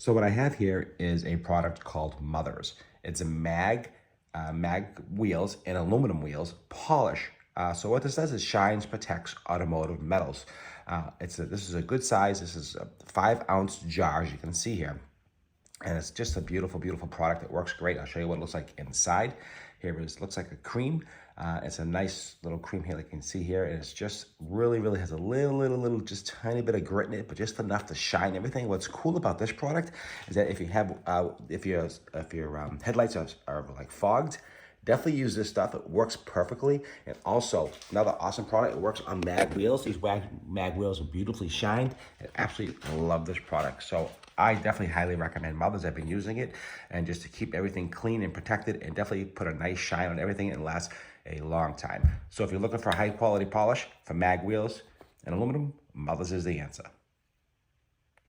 So what I have here is a product called Mothers. It's a mag wheels and aluminum wheels polish. So what this does is shines, protects automotive metals. This is a good size. This is a 5 ounce jar, as you can see here. And it's just a beautiful, beautiful product. It works great. I'll show you what it looks like inside. Here it is, looks like a cream. It's a nice little cream here, like you can see here. And it's just really has a little, just tiny bit of grit in it, but just enough to shine everything. What's cool about this product is that if you have, if your headlights are like fogged, definitely use this stuff. It works perfectly. And also, another awesome product, it works on mag wheels. These mag wheels are beautifully shined. I absolutely love this product. So I definitely highly recommend Mothers. I've been using it, and just to keep everything clean and protected, and definitely put a nice shine on everything and lasts a long time. So if you're looking for high quality polish for mag wheels and aluminum, Mothers is the answer.